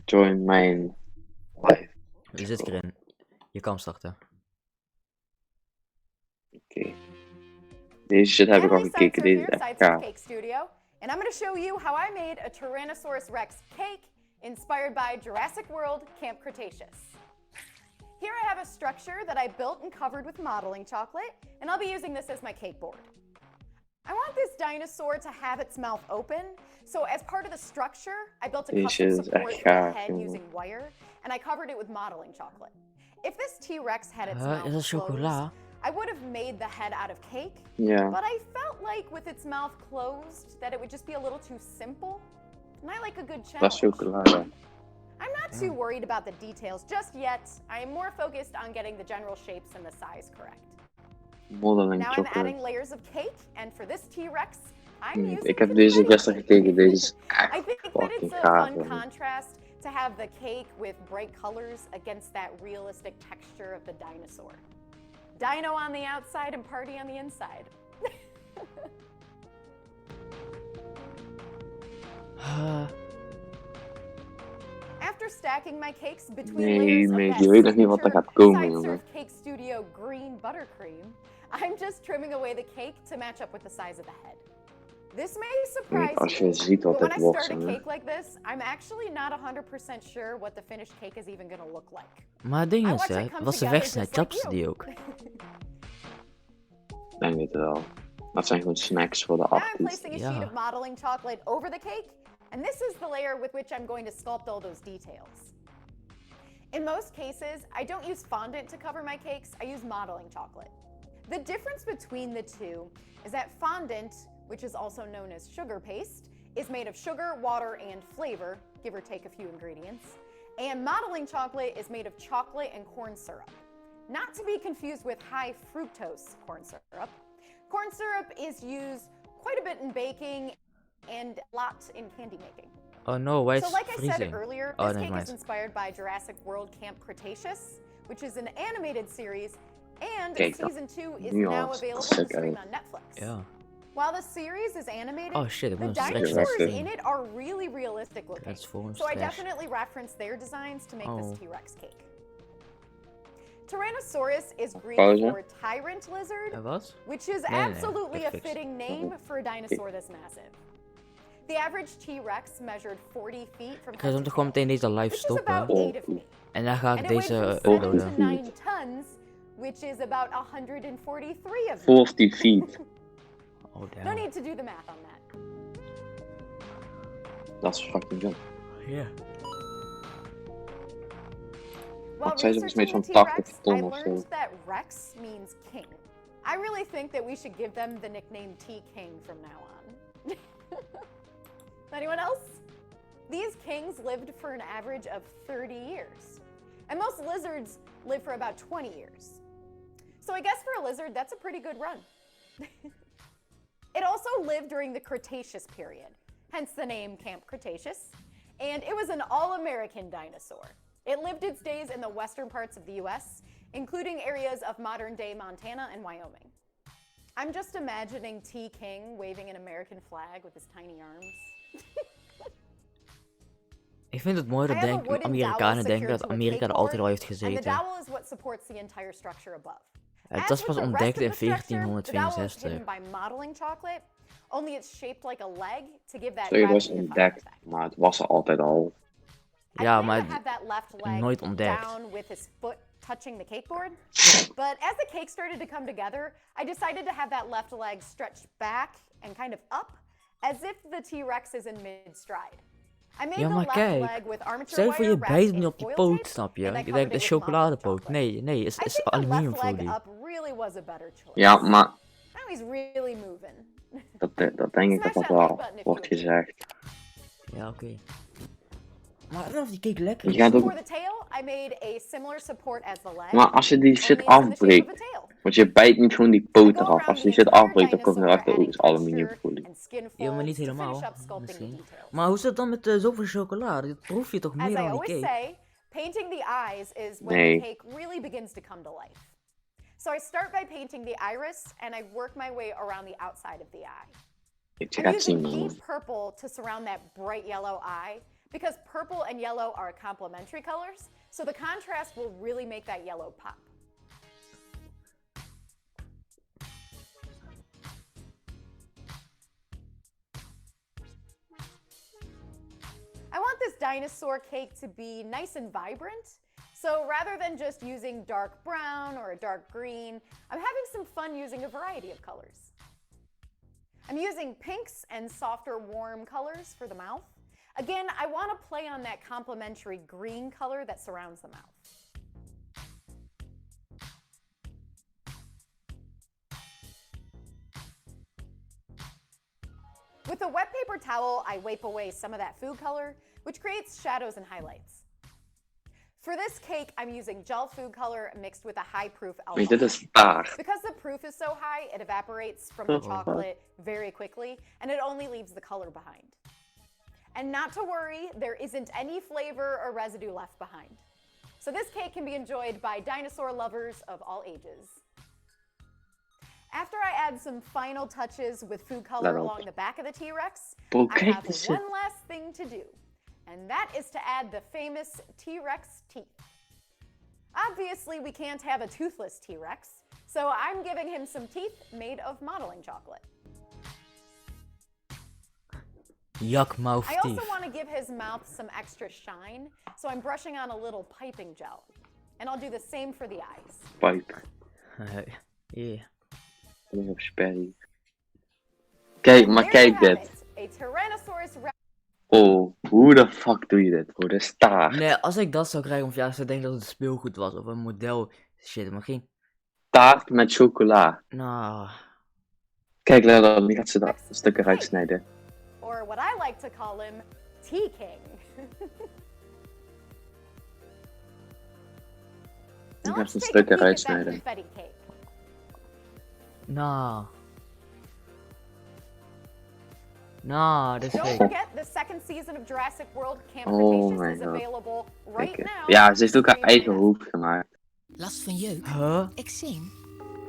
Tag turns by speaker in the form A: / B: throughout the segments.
A: Join mijn live.
B: Je zit erin. Je kan starten.
A: Oké. Deze shit heb ik al
C: Emily
A: gekeken. Deze is
C: here,
A: echt
C: Sidesurf
A: gaaf.
C: Cake Studio, and I'm going to show you how I made a Tyrannosaurus Rex cake inspired by Jurassic World Camp Cretaceous. Here I have a structure that I built and covered with modeling chocolate, and I'll be using this as my cake board. I want this dinosaur to have its mouth open, so as part of the structure, I built a custom support for the head using wire, and I covered it with modeling chocolate. If this T-Rex had its mouth closed, I would have made the head out of cake, but I felt like with its mouth closed that it would just be a little too simple, and I like a good challenge. I'm not too worried about the details just yet. I am more focused on getting the general shapes and the size correct. Now I'm adding layers of cake, and for this T-Rex, I'm using
A: Ik heb deze gisteren gekeken. Deze is echt
C: I think that
A: fucking
C: it's a
A: gaaf.
C: fun contrast to have the cake with bright colors against that realistic texture of the dinosaur. Dino on the outside and party on the inside. After stacking my cakes between layers of that
A: je weet nog niet wat er gaat komen, jongen.
C: Sidesurf Cake Studio green buttercream, I'm just trimming away the cake to match up with the size of the head. This may surprise you, but when I start a cake like this, I'm actually not 100% sure what the finished cake is even gonna look like.
B: Maar het ding is, hè, wat ze wegsnijdt, chapste die ook.
A: Ik weet het wel. Dat zijn gewoon snacks voor de
C: Now I'm
A: artiesten.
C: placing a sheet of modeling chocolate over the cake, and this is the layer with which I'm going to sculpt all those details. In most cases, I don't use fondant to cover my cakes, I use modeling chocolate. The difference between the two is that fondant, which is also known as sugar paste, is made of sugar, water, and flavor, give or take a few ingredients. And modeling chocolate is made of chocolate and corn syrup. Not to be confused with high fructose corn syrup. Corn syrup is used quite a bit in baking and a lot in candy making.
B: Oh no, why is
C: So like I
B: freezing?
C: said earlier, this cake is inspired by Jurassic World Camp Cretaceous, which is an animated series, and season 2 is now available to stream on Netflix.
B: Yeah.
C: While the series is animated,
B: the
C: dinosaurs in it are really realistic looking. So I definitely reference their designs to make this T-Rex cake. Tyrannosaurus is Greek for tyrant lizard, which is absolutely a fitting name for a dinosaur this massive. The average T-Rex measured 40 feet from
B: Ik ga zo toch gewoon meteen deze live stoppen. En dan ga ik deze
C: uploaden. 9 tons, which is about 143 of them.
A: 40 feet.
B: Oh damn.
C: No need to do the math on that.
A: Dat is fucking jong.
B: Yeah.
C: While
A: Wat zei ze
C: researching
A: van
C: the
A: 80
C: T-Rex,
A: ton
C: I
A: of zo?
C: learned that Rex means king. I really think that we should give them the nickname T-King from now on. Anyone else? These kings lived for an average of 30 years. And most lizards live for about 20 years. So I guess for a lizard, that's a pretty good run. It also lived during the Cretaceous period, hence the name Camp Cretaceous, and it was an all-American dinosaur. It lived its days in the western parts of the US, including areas of modern-day Montana and Wyoming. I'm just imagining T. King waving an American flag with his tiny arms.
B: Ik vind het mooi dat Amerikanen denken dat Amerika er altijd al heeft gezeten.
C: And the dowel is what supports the entire structure above.
B: Het was pas ontdekt in 1462.
C: Only it's shaped like a leg to give that.
A: Sorry, het was ontdekt, maar het was er altijd al.
B: Ja, maar nooit ontdekt.
C: Touching the cake board. But as the cake started to come together, I decided to have that left leg stretched back and kind of up, as if the T-Rex is in mid-stride. I made the left leg with armature wire
B: voor je
C: wrapped
B: bijt
C: in
B: niet op die
C: foil
B: poot,
C: tape,
B: snap je?
C: and I
B: Je
C: covered
B: denkt de
C: it with modeling
B: chocoladepoot.
C: chocolate.
B: Nee, het
C: I
B: is
C: think the left leg
B: aluminiumfolie.
C: up really was a better choice.
A: Ja, maar
C: Now he's really moving.
A: dat denk ik dat dat wel wordt gezegd.
B: Ja, oké. Maar I don't know of die cake lekker is.
A: Je gaat ook...
C: For the tail, I made a similar support as the leg.
A: Maar als je die shit afbreekt, want je bijt niet gewoon die poot eraf. Als je die shit afbreekt, dan komt er erachter ook eens aluminiumfolie.
B: Ja, maar niet helemaal. Misschien. Maar hoe is dat dan met zoveel chocolade? Dat proef je toch meer dan die cake?
C: Painting the eyes is when the cake really begins to come to life. So I start by painting the iris and I work my way around the outside of the eye. I'm using deep purple to surround that bright yellow eye because purple and yellow are complementary colors, so the contrast will really make that yellow pop. I want this dinosaur cake to be nice and vibrant, so rather than just using dark brown or a dark green, I'm having some fun using a variety of colors. I'm using pinks and softer warm colors for the mouth. Again, I want to play on that complementary green color that surrounds the mouth. With a wet paper towel, I wipe away some of that food color, which creates shadows and highlights. For this cake, I'm using gel food color mixed with a high-proof alcohol.
A: Dit is taart.
C: Because the proof is so high, it evaporates from the chocolate very quickly, and it only leaves the color behind. And not to worry, there isn't any flavor or residue left behind. So this cake can be enjoyed by dinosaur lovers of all ages. After I add some final touches with food color along the back of the T-Rex, I have one last thing to do, and that is to add the famous T-Rex teeth. Obviously, we can't have a toothless T-Rex, so I'm giving him some teeth made of modeling chocolate.
B: Yuck mouth
C: I
B: teeth.
C: also want to give his mouth some extra shine, so I'm brushing on a little piping gel. And I'll do the same for the eyes.
A: Pipe.
B: Yeah.
A: Op sperry. Kijk, maar kijk dit.
C: A Tyrannosaurus Rex.
A: Oh, hoe de fuck doe je dit? Oh, de staart.
B: Nee, als ik dat zou krijgen, of ja, zou ik denken dat het speelgoed was, of een model shit, maar geen...
A: Taart met chocola.
B: Nou...
A: Kijk, Lella, die gaat ze dat stukken uitsnijden.
C: Or what I like to call him, T-King.
A: Die gaat ze stukken uitsnijden.
B: Nou... Nou, dat is
C: Don't
B: fake.
C: forget, the second season of Jurassic World Camp Cretaceous is available right now.
A: Ja, ze heeft ook haar eigen hoofd gemaakt.
D: Last van jeuk, eczeem,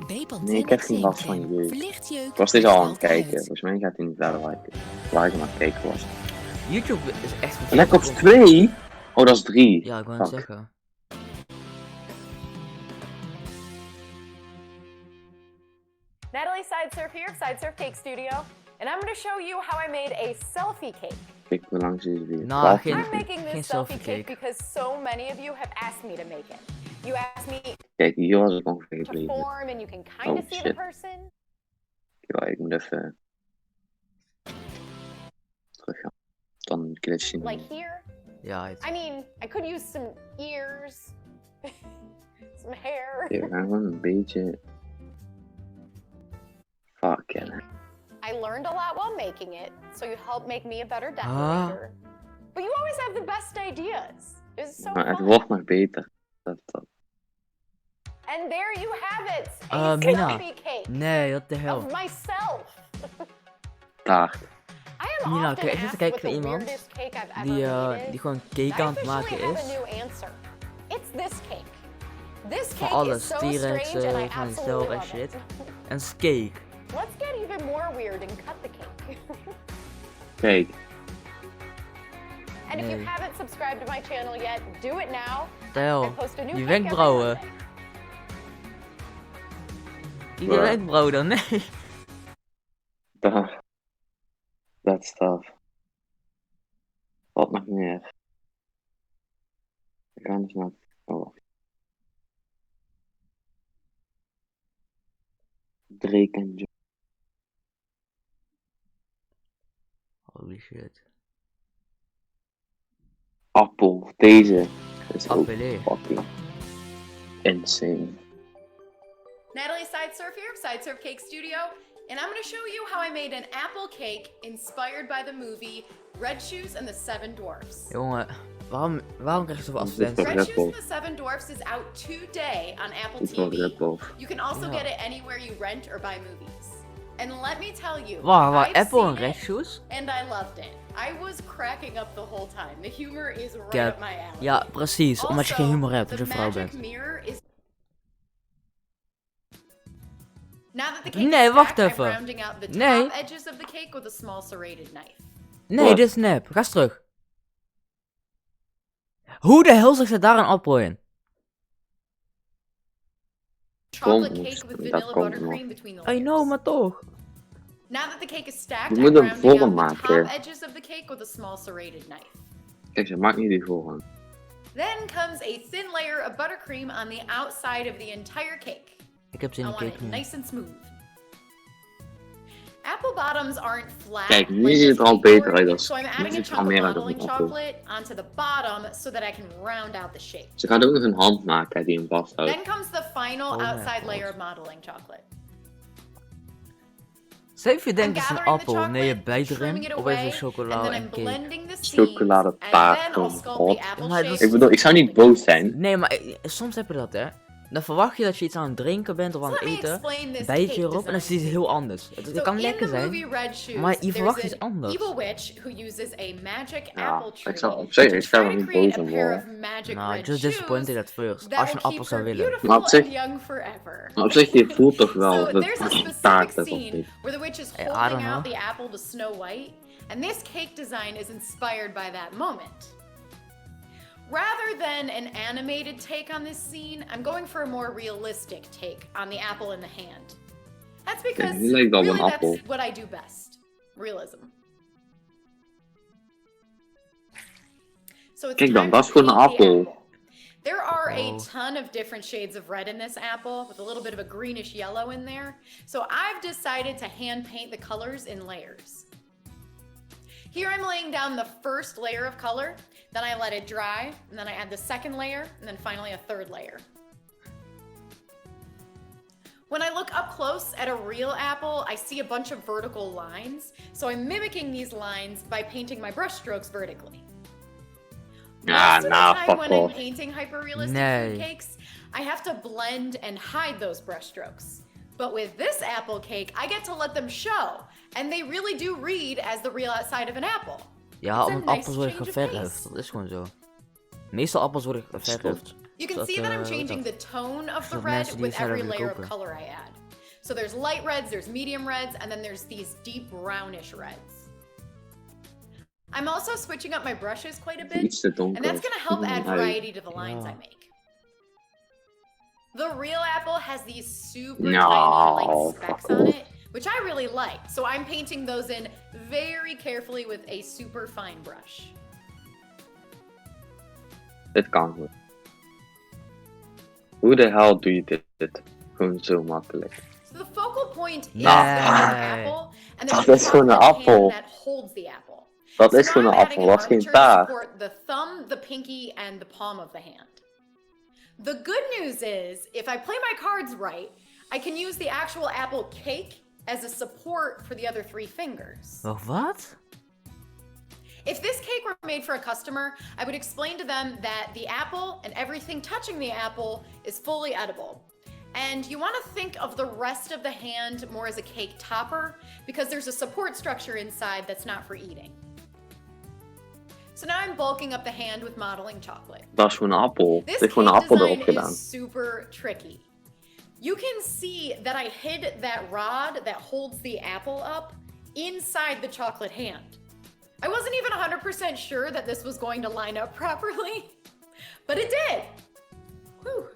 D: bepant
A: Nee, ik heb geen last van jeuk.
D: verlicht jeuk.
A: Ik was dit al aan het kijken. Volgens mij gaat hij niet verder lijken. Waar ik aan het kijken was.
B: YouTube is echt goed.
A: Black Ops 2? Oh, dat is 3.
B: Ja, ik wou het zeggen.
C: Natalie Sidesurf here, Sidesurf Cake Studio, and I'm going to show you how I made a selfie cake.
A: Kijk hoe lang ze is weer.
B: Nou,
C: I'm
B: geen
C: making this selfie cake
B: cake.
C: because so many of you have asked me to make it. You asked me
A: Kijk, hier was ik ongeveer
C: to
A: gebleven.
C: form and you can kind of see the
A: shit.
C: person.
A: Ja, ik moet even... terug gaan. Dan glitch je
C: Like
A: niet.
C: here.
B: Ja, het...
C: I mean, I could use some ears, some hair.
A: Ja, we gaan gewoon een beetje... Fucking.
C: I learned a lot while making it, so you helped make me a better decorator. But you always have the best ideas. It's so
A: Maar het
C: fun.
A: wordt nog beter. Dat.
C: And there you have it. A
B: Mina.
C: selfie cake
B: Nee, what the hell.
C: of myself.
A: Taart.
C: I am
B: Mina,
C: often
B: kijk eens
C: asked
B: te kijken
C: what
B: naar
C: the
B: iemand
C: weirdest cake I've ever
B: die,
C: made
B: die
C: is.
B: gewoon
C: I
B: cake aan het maken
C: officially have
B: is.
C: a new answer. It's this cake. This
B: Van
C: cake
B: alles,
C: is so
B: T-Rex,
C: strange and I
B: van die
C: absolutely
B: zelf en
C: love
B: shit.
C: it.
B: En cake.
C: Let's get even more weird and cut the cake.
A: Kijk.
C: And if you
B: Nee.
C: haven't subscribed to my channel yet, do it now.
B: De
C: I
B: hell.
C: post a new
B: Die
C: cake every
B: wenkbrauwen.
C: Monday.
B: Die
A: Wow.
B: wenkbrauwen dan, nee.
A: Dat stuff. Wat nog meer? We gaan eens naar... Oh, wacht. Drake en Joe.
B: Holy shit.
A: Appel. Deze is ook
B: Appelé.
A: fucking insane.
C: Natalie Sidesurf here, Sidesurf Cake Studio, and I'm going to show you how I made an apple cake inspired by the movie Red Shoes and the Seven Dwarfs.
B: Jongen, waarom krijg je zoveel advertenties?
C: Red Shoes and the Seven Dwarfs is out today on Apple
A: Dit wordt
C: TV.
A: rip-off.
C: You can also
B: Ja.
C: get it anywhere you rent or buy movies. And let me tell you,
B: Waar
C: I've
B: Apple
C: seen
B: en Red
C: it,
B: Shoes?
C: and I loved it. I was cracking up the whole time. The humor is right
B: Ja,
C: up my alley.
B: ja, precies. Omdat je geen humor hebt als
C: the
B: je vrouw
C: magic
B: bent.
C: mirror is... Now that the cake
B: Nee,
C: is
B: wacht
C: stacked, I'm
B: even.
C: rounding out the
B: Nee.
C: top edges of the cake with a small serrated knife.
B: Nee,
A: Wat?
B: dit is nep. Ga eens terug. Hoe de hel zit er daar een appel in?
C: Chocolate
A: Kom,
C: cake with
A: dat
C: vanilla
A: komt
C: buttercream
A: nog.
C: between the
B: I
C: layers.
B: know, maar toch.
C: Now that the cake is stacked,
A: Je
C: I'm
A: moet een
C: rounding out
A: vorm
C: the top
A: maken.
C: edges of the cake with a small serrated knife.
A: Kijk, ze maakt niet die vorm.
C: Then comes a thin layer of buttercream on the outside of the entire cake.
B: Ik heb zin
C: I
B: in
C: want
B: cake
C: it
B: nu.
C: nice and smooth. Apple bottoms aren't flat.
A: Kijk, nu
C: like
A: ziet het
C: the
A: er al beter uit
C: skateboard,
A: als-
C: so I'm
A: nu
C: adding a
A: ziet het er
C: chunk
A: al
C: of
A: meer uit als een
C: modeling
A: appel.
C: chocolate onto the bottom so that I can round out the shape.
A: Ze gaat ook nog een hand maken die hem vasthoudt.
C: Then comes the final
B: Oh my
C: outside
B: God.
C: layer of modeling chocolate.
B: Stel je denkt
C: I'm
B: het is een
C: gathering the
B: appel, nee je
C: chocolate,
B: bijt
C: trimming
B: erin,
C: it
B: of is
C: away,
B: het
C: and
B: chocolade
C: then
B: en
C: I'm
B: cake?
C: blending the seams,
A: Chocoladetaart,
C: and then I'll
A: gewoon
C: sculpt the
A: hot.
C: apple
B: Maar dat
C: shape.
B: is-
A: Ik bedoel, ik zou niet boos zijn.
B: Nee, maar soms heb je dat, hè. Dan verwacht je dat je iets aan het drinken bent of aan het
C: Let me
B: eten.
C: explain this
B: Bijt je
C: cake
B: erop en dan
C: design.
B: is het heel anders. Het
C: So
B: kan
C: in
B: lekker
C: the movie
B: zijn.
C: Red Shoes,
B: maar je
C: there's
B: verwacht
C: an
B: iets anders.
C: evil witch who uses a magic
A: Ja,
C: apple
A: ik
C: tree
A: zou op zich,
C: to
A: ik zou
C: try
A: er
C: to
A: niet
C: create
A: boos
C: a
A: om
C: pair
A: worden.
C: of magic
B: Nou,
C: red
B: just disappointed
C: shoes
B: at first.
C: that
B: Als je
C: will
B: een appel
C: keep
B: zou
C: her
B: willen.
C: beautiful
A: Maar op zich-
C: and young forever.
A: Maar op zich, je voelt toch wel
C: So
A: dat
C: there's a
A: het
C: specific
A: taart is of
C: scene
A: niet.
C: where the witch is
B: I
C: holding
B: don't
C: out
B: know.
C: the apple to Snow White, and this cake design is inspired by that moment. Rather than an animated take on this scene, I'm going for a more realistic take on the apple in the hand. That's because
A: die lijkt wel op een
C: really
A: appel.
C: that's what I do best. Realism. So it's
A: Kijk dan,
C: time
A: dat
C: to
A: is gewoon een
C: paint the
A: appel.
C: apple. There are a
B: Oh.
C: ton of different shades of red in this apple with a little bit of a greenish yellow in there. So I've decided to hand paint the colors in layers. Here I'm laying down the first layer of color, then I let it dry, and then I add the second layer, and then finally a third layer. When I look up close at a real apple, I see a bunch of vertical lines, so I'm mimicking these lines by painting my brush strokes vertically.
A: Ja,
C: Most of the
A: nou,
C: time
A: fuck
C: when I'm
A: off.
C: painting hyper-realistic
B: Nee.
C: food cakes, I have to blend and hide those brush strokes. But with this apple cake, I get to let them show, and they really do read as the real outside of an apple.
B: Ja,
C: It's a
B: omdat
C: nice
B: appels worden
C: change of
B: geverfd.
C: pace.
B: Dat is gewoon zo. Meestal appels worden geverfd.
C: You can
B: Zodat,
C: see that I'm
B: hoe heet
C: changing the
B: dat?
C: tone of the
B: Zodat
C: red
B: mensen die
C: with
B: het zouden
C: every
B: willen
C: layer of
B: kopen.
C: color I add. So there's light reds, there's medium reds, and then there's these deep brownish reds. I'm also switching up my brushes quite a bit,
A: Iets te
C: and
A: donker.
C: that's gonna help add
A: Uit.
C: variety to the lines
B: Ja.
C: I make. The real apple has these super
A: No,
C: tiny light specks
A: fuck
C: on
A: off.
C: it, which I really like. So I'm painting those in very carefully with a super fine brush.
A: Dit kan goed. Hoe de hel doe je dit? Gewoon zo makkelijk.
C: So the focal point is
A: Nou,
C: the apple, and
A: dat
C: there's
A: is
C: a
A: gewoon een
C: chocolate
A: appel.
C: hand that holds the apple.
A: Dat
C: So
A: is
C: now
A: gewoon een
C: I'm adding
A: appel,
C: an
A: dat is geen
C: armature to
A: taart.
C: support the thumb, the pinky, and the palm of the hand. The good news is, if I play my cards right, I can use the actual apple cake as a support for the other three fingers.
B: Wacht, wat?
C: If this cake were made for a customer, I would explain to them that the apple and everything touching the apple is fully edible. And you want to think of the rest of the hand more as a cake topper because there's a support structure inside that's not for eating. So now I'm bulking up the hand with modeling chocolate.
A: Dat is gewoon een appel.
C: This
A: Er is gewoon een
C: cake
A: appel erop
C: design
A: gedaan.
C: is super tricky. You can see that I hid that rod that holds the apple up inside the chocolate hand. I wasn't even 100% sure that this was going to line up properly, but it did. Whew.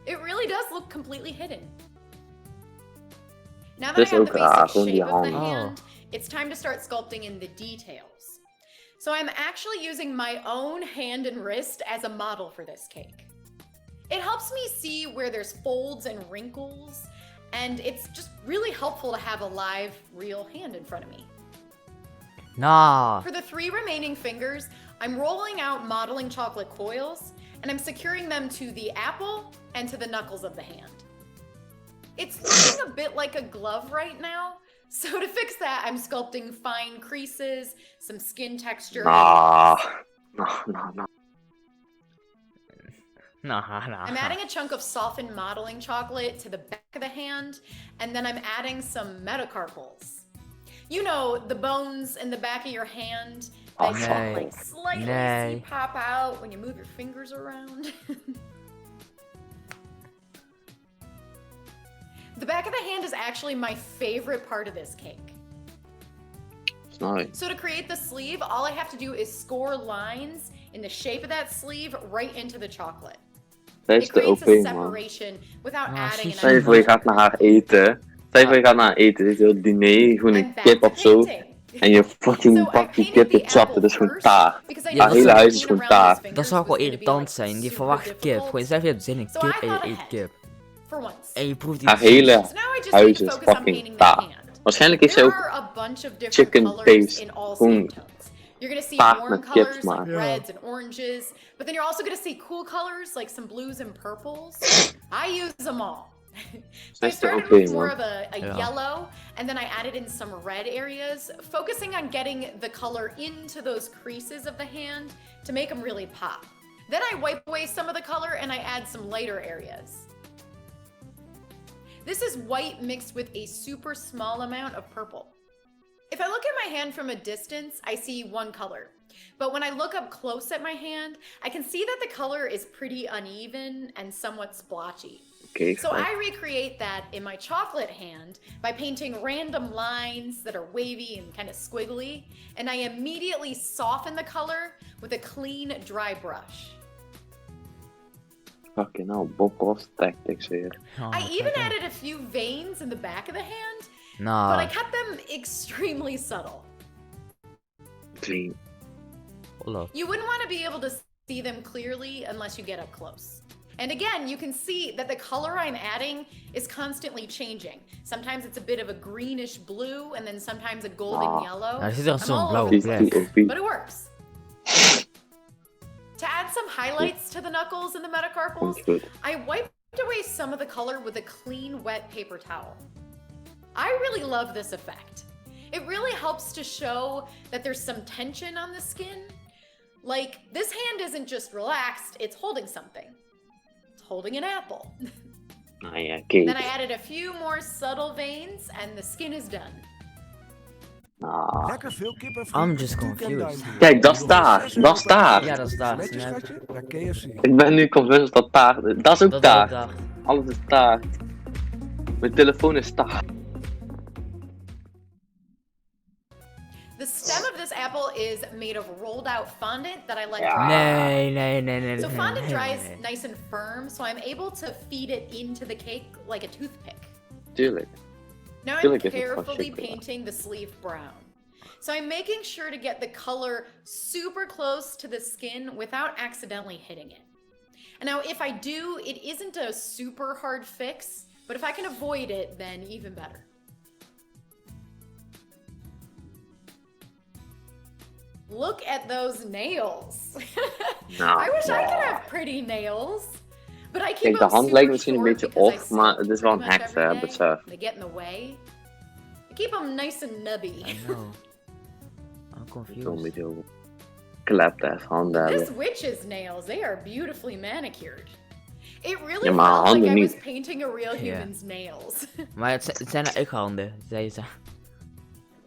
C: It really does look completely hidden. Now that
A: Dit
C: I
A: is
C: have the
A: ook raar,
C: basic
A: gewoon die
C: shape of the
A: hand.
C: hand, it's time to start sculpting in the details. So I'm actually using my own hand and wrist as a model for this cake. It helps me see where there's folds and wrinkles, and it's just really helpful to have a live, real hand in front of me.
B: Nah.
C: For the three remaining fingers, I'm rolling out modeling chocolate coils, and I'm securing them to the apple and to the knuckles of the hand. It's looking a bit like a glove right now, so to fix that, I'm sculpting fine creases, some skin texture.
A: Nah.
C: I'm adding a chunk of softened modeling chocolate to the back of the hand, and then I'm adding some metacarpals. You know, the bones in the back of your hand that
A: Oh,
C: you
A: fuck.
C: can, like slightly
B: Nay.
C: see pop out when you move your fingers around. The back of the hand is actually my favorite part of this cake.
A: Nice.
C: So to create the sleeve, all I have to do is score lines in the shape of that sleeve right into the chocolate.
A: Dat
C: It
A: is de
C: creates
A: OP,
C: a
A: man.
C: separation without
B: Ah,
C: adding
B: zie
A: Stel
C: an
A: je voor je gaat naar haar eten. Stel je voor je gaat naar haar eten, dit is heel diner, gewoon
C: I'm
A: een
C: back
A: kip
C: to
A: of zo.
C: painting.
A: En je fucking
C: So I
A: pakt die
C: painted
A: kip, het
C: the
A: zakt,
C: apple
A: het is gewoon
C: first
A: taart.
C: because I
B: Ja,
A: Haar
C: knew
A: hele
B: dat
A: huis
B: is-
A: is gewoon
C: paint around his
A: taart.
C: fingers
B: Dat zou
C: was
B: wel
C: gonna be,
B: irritant
C: like,
B: zijn. Je
C: super
B: verwacht kip.
C: difficult.
B: Gewoon zelf je hebt zin in
C: So
B: kip
C: I
B: en je
C: thought
B: eet
C: ahead.
B: kip.
C: For once.
B: En je proeft
A: Haar
B: iets.
A: hele
C: So now I just
A: huis
C: need to
A: is
C: focus on
A: fucking
C: painting the
A: taart.
C: hand.
A: Waarschijnlijk is ze
C: There
A: ook
C: are a bunch of different
A: chicken
C: colors
A: paste.
C: in all
A: Gewoon
C: skin tones. You're gonna see
A: taart
C: warm
A: met kip
C: colors like
A: smaak.
C: reds and oranges, but then you're also gonna see cool colors like some blues and purples. I use them all. So I
A: Is dat
C: started
A: oké,
C: with more
A: man?
C: of a
B: Ja.
C: yellow, and then I added in some red areas, focusing on getting the color into those creases of the hand to make them really pop. Then I wipe away some of the color and I add some lighter areas. This is white mixed with a super small amount of purple. If I look at my hand from a distance, I see one color. But when I look up close at my hand, I can see that the color is pretty uneven and somewhat splotchy.
A: Oké,
C: So I recreate that in my chocolate hand by painting random lines that are wavy and kind of squiggly, and I immediately soften the color with a clean, dry brush.
A: fucking hell, Bob Ross tactics weer.
B: Oh,
C: I even
B: kijk aan.
C: added a few veins in the back of the hand, but I
B: Nou,
C: kept them extremely subtle.
A: Clean.
B: hallo.
C: You wouldn't want to be able to see them clearly unless you get up close. And again, you can see that the color I'm adding is constantly changing. Sometimes it's a bit of a greenish blue, and then sometimes a golden yellow.
B: Nou, er zit er
C: I'm
B: zo'n
C: all
B: blauwe
C: over the
B: plek.
C: place,
A: OP.
C: but it works. To add some highlights to the knuckles and the metacarpals,
A: Komt goed.
C: I wiped away some of the color with a clean, wet paper towel. I really love this effect. It really helps to show that there's some tension on the skin. Like, this hand isn't just relaxed, it's holding something. It's holding an apple.
A: Nou ja,
C: Then I
A: cake.
C: added a few more subtle veins and the skin is done.
A: Ah.
E: Lekker veel kippenvriend.
B: I'm just
E: Koek en
B: confused.
E: duimpje.
A: Kijk, dat is
E: Nog een
A: taart.
E: 6
A: Dat
E: euro
A: is
E: per
A: taart.
E: kilo.
B: Ja, dat is taart,
E: Netjes,
B: snap.
E: schatje? Ja, KFC.
A: Ik ben nu convinced dat dat taart is. Dat is ook
B: Dat
A: taart.
B: dacht.
A: Alles is taart. Mijn telefoon is taart.
C: The stem of this apple is made of rolled out fondant that I let
A: Ja.
C: dry.
B: Nee.
C: So fondant
B: nee,
C: dries
B: nee.
C: nice and firm, so I'm able to feed it into the cake like a toothpick.
A: Tuurlijk.
C: Now I'm
A: Tuurlijk is het van
C: carefully
A: chocola.
C: painting the sleeve brown. So I'm making sure to get the color super close to the skin without accidentally hitting it. And now if I do, it isn't a super hard fix, but if I can avoid it, then even better. Look at those nails.
A: Nou,
C: I wish I could
A: ja.
C: have pretty nails. But I keep
A: Kijk, de
C: them
A: hand
C: super
A: lijkt misschien een
C: short
A: beetje
C: because I
A: off, maar
C: sculpt
A: het is wel een
C: pretty much
A: heks,
C: every
A: hè,
C: day.
A: besef.
C: They get in the way. I keep them nice and nubby.
B: I know. I'm
A: Ik wil een
B: confused.
A: beetje over klaptes handen
C: This
A: hebben.
C: witch's nails, they are beautifully manicured. It really
A: Ja, maar
C: felt like
A: handen
C: I was
A: niet.
C: painting a real
B: Ja.
C: human's nails.
B: Maar het zijn eigen handen, zei ze.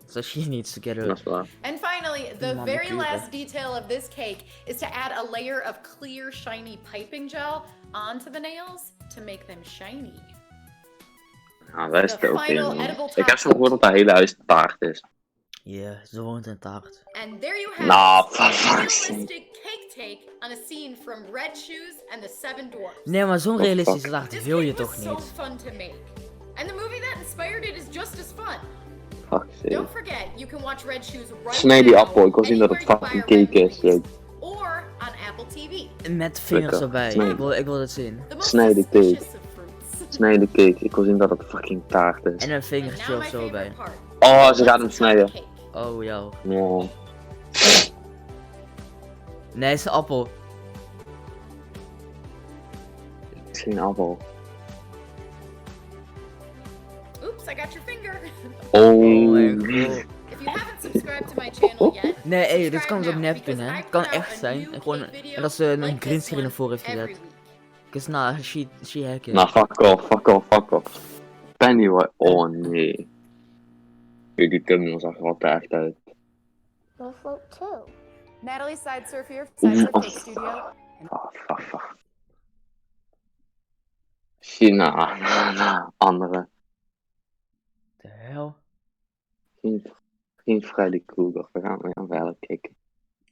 B: So she needs to get
A: Dat
B: her.
A: is waar.
C: And finally, the
B: Mama
C: very
B: cute,
C: last
B: hè?
C: detail of this cake is to add a layer of clear, shiny piping gel onto the nails to make them shiny.
A: Nou, dat is
C: The
A: het ook
C: final
A: in, man.
C: edible
A: Ik heb zo
C: top
A: gehoord dat haar hele huis taart is.
B: Ja, ze woont in taart.
C: And there you have
A: Nah,
C: it.
A: for
C: A
A: fuck's sake.
C: realistic cake take on a scene from Red Shoes and the Seven Dwarfs.
B: Nee, maar zo'n
A: Oh,
B: realistische
A: fuck.
B: taart
C: This
B: wil je
C: cake was
B: toch
C: so
B: niet?
C: fun to make. And the movie that inspired it is just as fun.
A: Fuck
C: Don't
A: sake.
C: forget, you can watch Red Shoes right
A: Snij die
C: now,
A: appel, ik wil zien dat het
C: anywhere you
A: fucking
C: buy a
A: cake
C: Red
A: is.
C: Movies,
A: Leuk.
C: or on Apple TV.
B: Met vingers
A: Lekker.
B: erbij.
A: Snij.
B: Ik wil het zien.
C: The most
A: Snij de cake.
C: suspicious of fruits.
A: Snij de cake, ik wil zien dat het fucking taart is.
B: En een
C: And
B: vingertje
C: now
B: of
C: my
B: zo
C: favorite
B: bij.
C: part.
A: Oh, ze gaat hem
C: Let's
A: snijden.
C: try the cake.
B: Oh, ja.
A: Ja.
B: Nee, het is een appel.
A: Het is geen appel.
C: Oops, I got your finger.
B: Oh mijn
A: Oh.
B: god.
C: If you haven't subscribed to my channel yet,
B: Nee, hey, dit
C: subscribe
B: kan het op
C: now,
B: nep
C: because
B: doen, hè.
C: I
B: Het kan
C: put out
B: echt
C: a
B: zijn.
C: new
B: En, gewoon,
C: cake video
B: en dat ze een
C: like
B: green
C: this
B: screen
C: one
B: ervoor heeft
C: every
B: gezet.
C: week.
B: Cause nah, she hack it.
A: Nou, fuck off, fuck off, fuck off. Penny, oh nee. Die thumbnail zag er wel te echt uit.
F: Go float too.
C: Natalie Sidesurf here,
A: Sidesurf
C: Sidesurf
A: Cake
C: Cake Studio.
A: Fuck. China, andere.
B: The hell?
A: Geen Geen Freddy Krueger, we gaan verder kijken.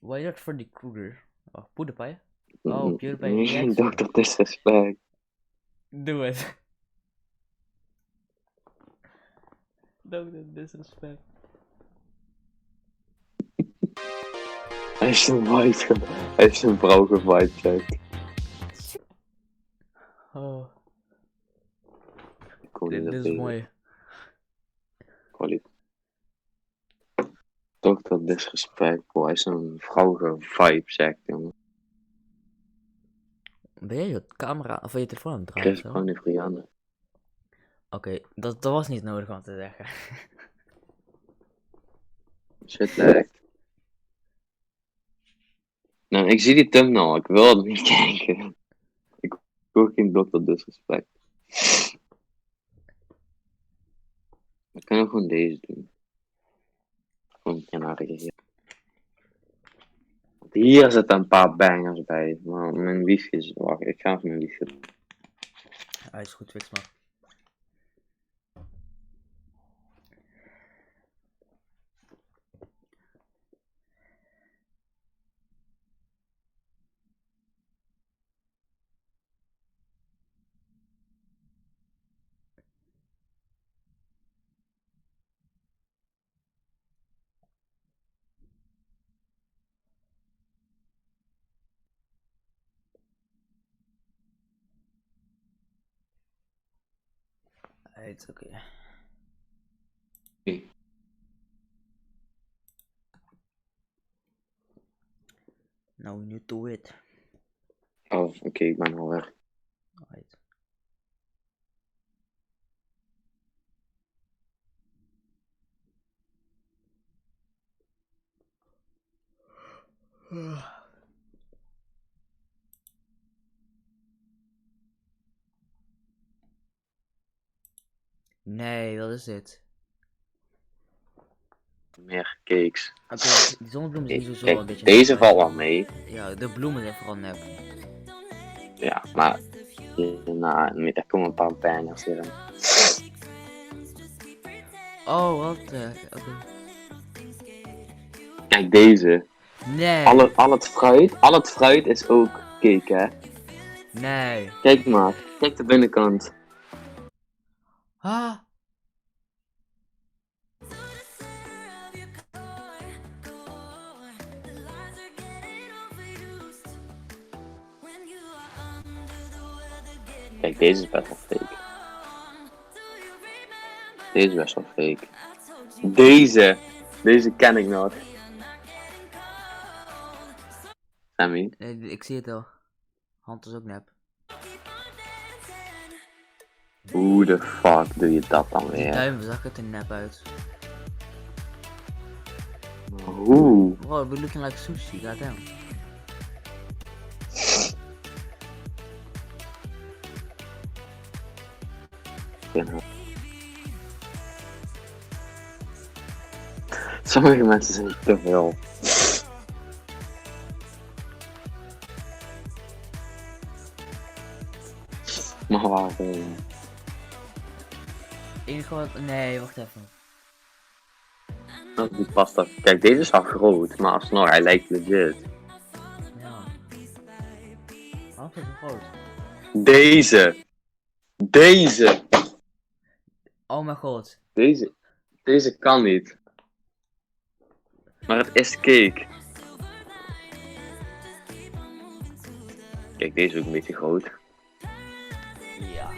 B: Wat is dat voor die Krueger? Oh, PewDiePie? Oh, PewDiePie
A: Nee,
B: reaction.
A: Dr. Disrespect.
B: Doe het. Dr. Disrespect.
A: Hij heeft zijn vrouw gevibecheckt.
B: Oh,
A: Ik kon niet
B: dit
A: op
B: is
A: deze
B: mooi.
A: kwaliteit. Dr. Disrespect, bro. Hij heeft zijn vrouw gevibecheckt, jongen.
B: Ben jij je camera of je telefoon aan het draaien?
A: Chris
B: Zo?
A: gewoon niet Brianne.
B: Oké, dat was niet nodig om te zeggen.
A: Shit lekt. Nou, ik zie die thumbnail, ik wil het niet kijken. Ik wil geen Dr. Disrespect. We kunnen gewoon deze doen. Gewoon hier. Hier zitten een paar bangers bij. Maar mijn wifi is... Wacht, ik ga even mijn wifi.
B: Hij is goed, fix maar. Het is oké. Now we need to it.
A: Oh, oké, ik ben al weg.
B: Alright. Nee, wat is dit?
A: Meer cakes.
B: Oké, die zonnebloem is niet zo
A: Kijk,
B: een beetje
A: deze
B: nep,
A: valt wel mee.
B: Ja, de bloemen zijn vooral nep.
A: Ja, maar... Nou, daar komen een paar bangers hier in.
B: Oh, wat? Oké.
A: Kijk, deze.
B: Nee.
A: Al het fruit is ook cake, hè.
B: Nee.
A: Kijk maar. Kijk de binnenkant.
B: Ah.
A: Kijk, deze is best wel fake. Deze is best wel fake. Deze ken ik nog. Sammy?
B: Nee, ik zie het al. Hand is ook nep.
A: Hoe de fuck doe je dat dan
B: Die
A: weer?
B: duim zag het er nep uit.
A: Hoe?
B: Wow, we're looking like sushi, goddamn.
A: Sommige mensen zijn te veel. Maar waarom?
B: Enige wat... Nee, wacht even.
A: Die pasta. Kijk, deze is al groot, maar alsnog, hij lijkt legit.
B: Ja. Waarom is het zo groot?
A: Deze!
B: Oh mijn god.
A: Deze kan niet. Maar het is cake. Kijk, deze is ook een beetje groot.
B: Ja.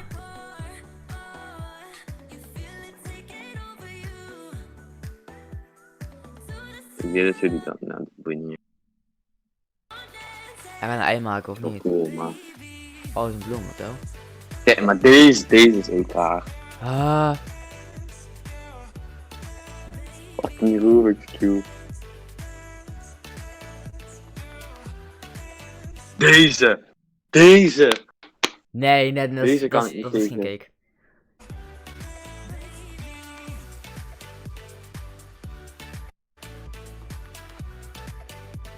A: Ik weet dat jullie dat, nou, dat boeit niet.
B: Hij gaat een ei maken of
A: Zo
B: niet?
A: cool, maar.
B: Oh, is een bloem, wat wel?
A: Kijk, maar deze is ook raar.
B: Ah.
A: Fucking Rubik's Cube. Deze!
B: Nee, dat
A: Deze kan
B: is,
A: ik
B: dat
A: niet
B: is geen
A: tekenen.
B: cake.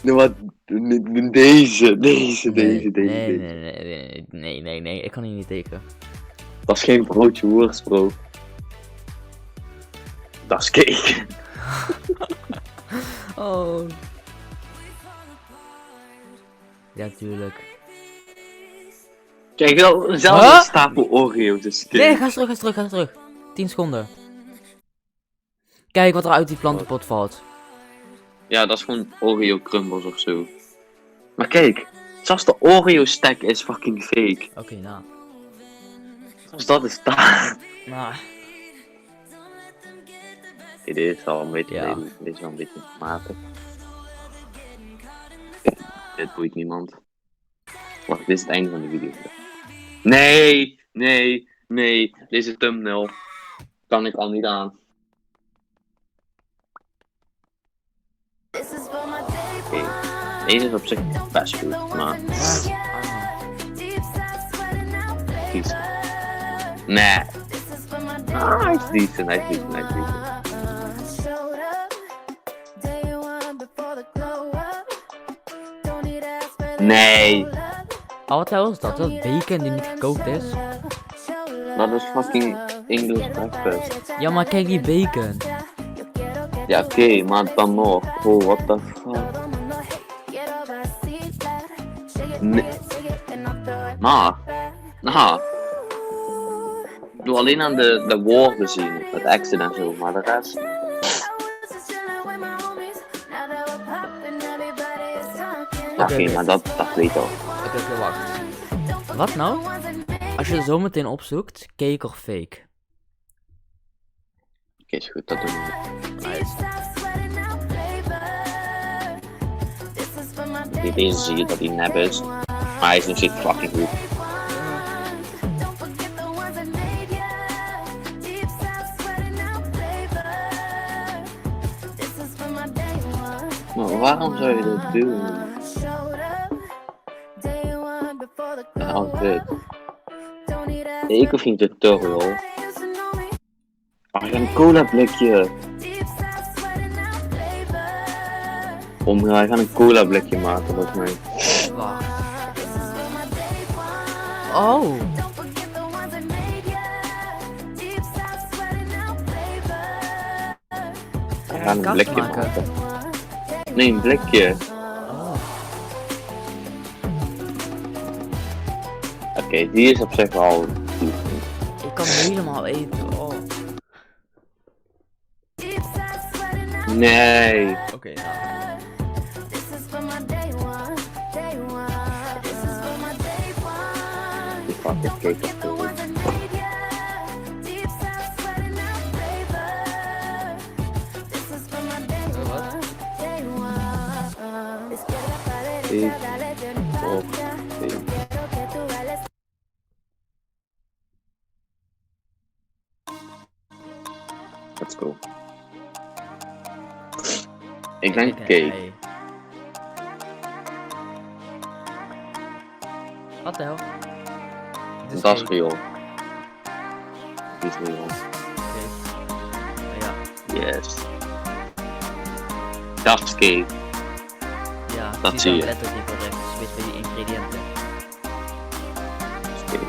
A: Nou wat, deze.
B: Nee, ik kan hier niet tekenen.
A: Dat is geen broodje worst, bro. Dat is cake.
B: Oh. Ja, tuurlijk.
A: Kijk, wel zelf
B: Huh?
A: een stapel Oreo's. Dus
B: Nee, ga eens terug. 10 seconden. Kijk wat er uit die plantenpot valt.
A: Ja, dat is gewoon Oreo crumbles of zo. Maar kijk, zelfs de Oreo stack is fucking fake.
B: Oké, nou.
A: Zelfs dat is daar.
B: Nou.
A: Dit is al een beetje,
B: Ja.
A: dit is wel een beetje matig. Dit boeit niemand. Wacht, dit is het einde van de video. Nee, deze thumbnail kan ik al niet aan. Oké, deze is op zich best goed, maar... Kies. Nee. Ah, hij is decent. Nee,
B: Oh, wat de hel is dat? Dat is bacon die niet gekookt is?
A: dat is fucking English breakfast.
B: Ja, maar kijk die bacon.
A: Ja, oké, maar dan nog. Oh, what the fuck. Nee. Maar, nou. Ik doe alleen aan de woorden zien, het accent en zo, maar de rest... Ja, oké, maar dat weet ik al.
B: Oké, wacht. Wat nou? Als je het zo meteen opzoekt, cake of fake?
A: Oké, is goed, dat doen we.
B: Nice.
A: Deze zie je dat hij nep is, maar hij is nog steeds fucking goed. Maar waarom zou je dat doen? Oh, dit. Ik hoef geen tutorial. Maar een cola blikje. Wij gaan een cola blikje maken, volgens mij.
B: Wacht. Oh.
A: We gaan een
B: kaas
A: blikje
B: maken.
A: maken. Nee, een blikje.
B: Oh.
A: Oké, die is op zich wel goed.
B: Ik kan helemaal eten. Oh.
A: Nee.
B: Oké, nou.
A: Die fucking cake is goed. Let's go. Ik denk cake.
B: Hey. Wat de hel? Dit
A: Dat is
B: cake.
A: real. Die is real.
B: Oké. Ja.
A: Yes. Dat is cake.
B: Ja,
A: Dat
B: die
A: zie
B: is
A: je.
B: letterlijk niet correct. Dus weet bij die ingrediënten.
A: Dat is cake.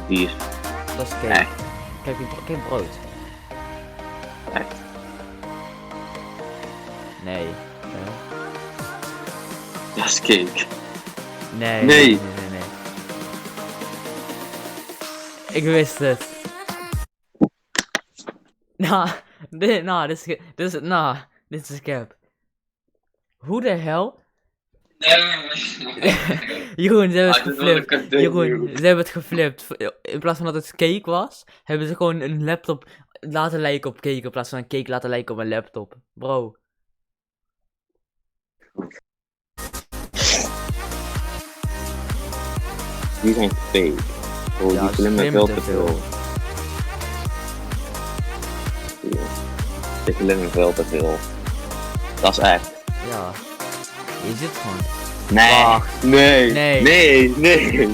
A: Die is
B: Dat is cake.
A: echt.
B: Kijk brood.
A: Echt.
B: Nee.
A: Dat is cake.
B: Nee.
A: Nee.
B: Nee. Ik wist het. Dit is cap. Hoe de hel? Jeroen, ze hebben het geflipt. Jeroen, ze hebben het geflipt. In plaats van dat het cake was, hebben ze gewoon een laptop laten lijken op cake. In plaats van een cake laten lijken op een laptop. Bro.
A: Die zijn fake. Oh,
B: Ja,
A: die glimmen veel te veel. Die glimmen veel te veel. Dat is echt.
B: Ja. Je zit gewoon.
A: Nee.
B: Wacht.
A: Nee.
B: Nee.
A: Nee.
B: Nee,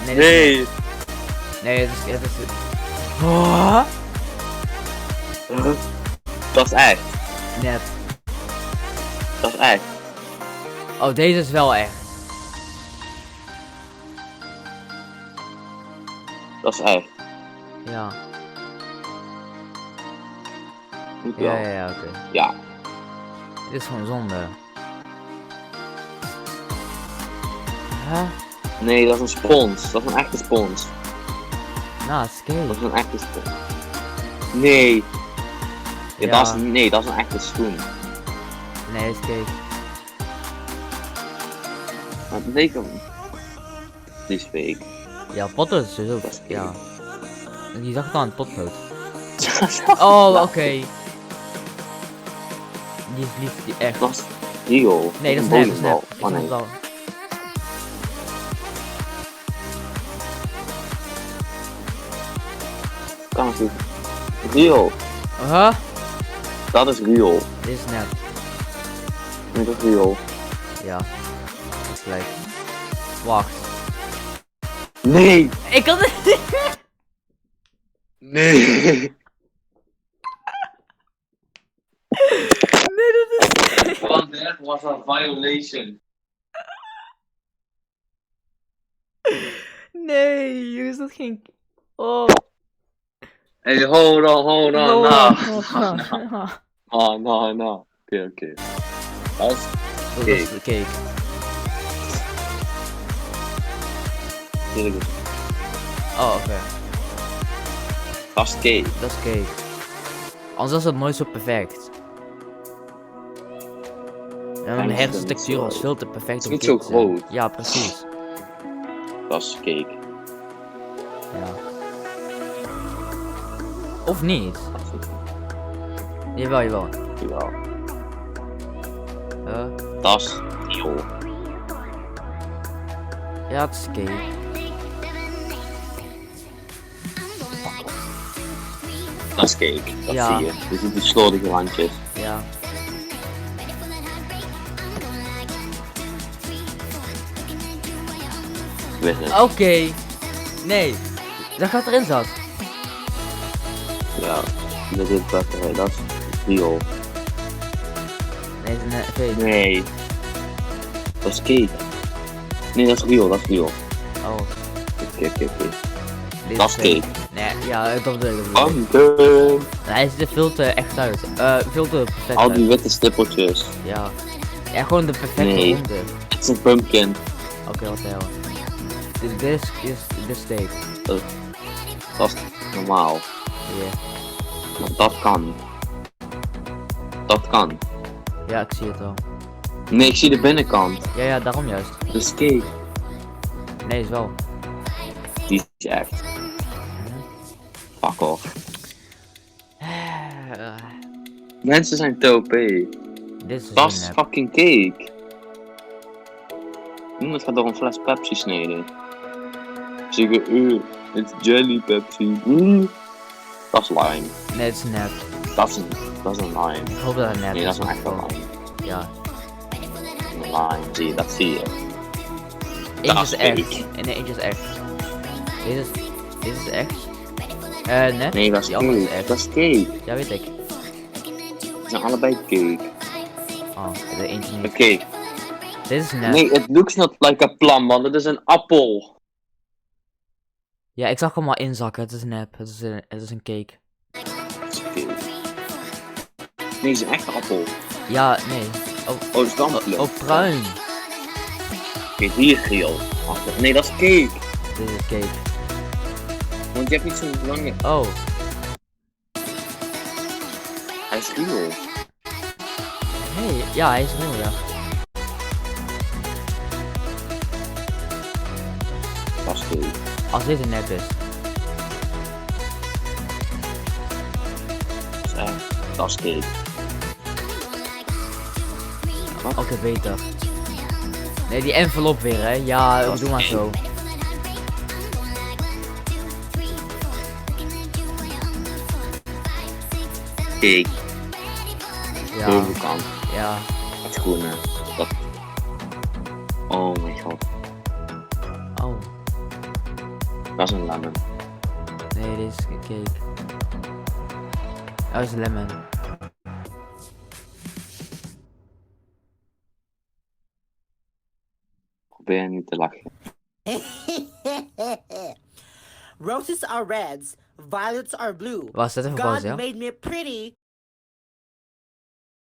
A: Nee.
B: Nee, het is... Oh,
A: Dat is echt.
B: nep.
A: Dat is echt.
B: Oh, deze is wel echt.
A: Dat is echt.
B: Ja.
A: Moet wel.
B: Ja, oké.
A: Ja.
B: Dit is gewoon zonde. Huh?
A: Nee, dat is een spons. Dat is een echte spons.
B: Nou, het is cake.
A: Dat is een echte spons. Nee. Ja,
B: Ja.
A: Dat is een echte schoen.
B: Nee, het is cake.
A: Maar dat weet ik hem. Die is fake.
B: Ja, potlood is dus ook.
A: Dat is cake.
B: Ja. Je zag het al aan het potlood. Oh, oké. Die is lief, die echt.
A: Dat is Rio.
B: Nee, dat is
A: een
B: net, dat is net.
A: bowlingbal.
B: Ik
A: Oh
B: snap
A: nee.
B: het al.
A: Kan het niet. Rio.
B: Huh?
A: Dat is Rio.
B: Dit is net.
A: Nee, dat is Rio.
B: Ja. Dat is gelijk. Wacht.
A: Nee.
B: Ik kan het niet.
A: Nee.
B: Nee, dat is.
A: Want that was a violation.
B: Nee, jongens, dat ging. Oh.
A: Hey, hold on,
B: No.
A: no. Oké. Dat is
B: Dat is de cake.
A: natuurlijk.
B: Oh, oké.
A: Dat is cake.
B: Dat is cake. Anders was het nooit zo perfect. En
A: Ja,
B: de
A: maar
B: hersenstructuur
A: het
B: was
A: is
B: veel te perfect om
A: niet
B: cake
A: zo
B: te zijn.
A: groot.
B: Ja, precies.
A: Dat is cake.
B: Ja. Of niet?
A: Dat is niet.
B: Jawel.
A: Jawel. Dat is Rio.
B: Ja, het is cake.
A: Dat is cake. Dat
B: Ja.
A: zie je. Je ziet die slordige randjes.
B: Ja.
A: Weet het.
B: Oké. Nee. Dat gaat erin zat.
A: Ja. Dat is beter. Dat is Rio.
B: Nee, het is een fake.
A: Nee. Dat is cake. Nee, dat is Rio.
B: Oh.
A: Oké.
B: Dit
A: Dat is
B: fake.
A: cake.
B: Nee, ja, dat bedoel ik.
A: Pumpkin.
B: Hij ziet er veel te echt uit. Veel te perfect
A: Al die
B: uit.
A: witte stippeltjes.
B: Ja. Ja, gewoon de perfecte
A: Nee.
B: ronde.
A: Het is een pumpkin.
B: Oké, wat de hel. Dit is steak.
A: Dat is normaal.
B: Ja.
A: Maar dat kan. Dat kan.
B: Ja, ik zie het al.
A: Nee, ik zie de binnenkant.
B: Ja, daarom juist.
A: Dat is cake.
B: Nee, is wel.
A: Die is echt. Fuck off. Mensen zijn te OP.
B: Dit is
A: Dat
B: een
A: is
B: nep.
A: fucking cake. Iemand gaat door een fles Pepsi snijden. Zeggen, het is jelly Pepsi. Dat is lime.
B: Nee, het is een nep.
A: Dat is een lime.
B: Ik hoop dat het nep
A: Nee, dat is een
B: in
A: echte
B: ieder geval.
A: lime.
B: Ja.
A: Een lime, dat zie je.
B: Eentje
A: Dat
B: is
A: is
B: echt.
A: fake.
B: En nee, eentje is echt. Dit is echt. Nep.
A: Nee, dat is
B: Die andere is
A: cake.
B: echt.
A: Dat is cake.
B: Ja, weet ik.
A: Het zijn allebei cake.
B: Oh, de eentje niet.
A: Oké.
B: Dit is nep.
A: Nee, it looks not like a plum, man. Het is een appel.
B: Ja, ik zag hem al inzakken. Het is nep. Het is een cake.
A: Het is cake. Nee, het is een echte appel.
B: Ja, nee.
A: Oh, dat is dan plum.
B: Oh, bruin.
A: Kijk, hier geel. Achter. Nee, dat is cake.
B: Dit is cake.
A: Want je hebt niet zo'n lange...
B: Oh.
A: Hij is geel.
B: Hey, ja, hij is real, ja.
A: Dat is cake.
B: Als dit een nep is.
A: Dat is echt. Dat is cake.
B: Oké, beter. Nee, die envelop weer, hè. Ja,
A: Dat is
B: doe maar
A: cake.
B: zo.
A: Cake.
B: Ja,
A: Bovenkant.
B: ja.
A: Het groene. Dat... Oh mijn god.
B: Oh.
A: Dat is een lemon.
B: Nee, dit is een cake. Oh, dat is lemon.
A: Probeer niet te lachen.
E: Roses are reds, violets are blue.
B: Was dat even pauze,
E: God
B: ja?
E: made me pretty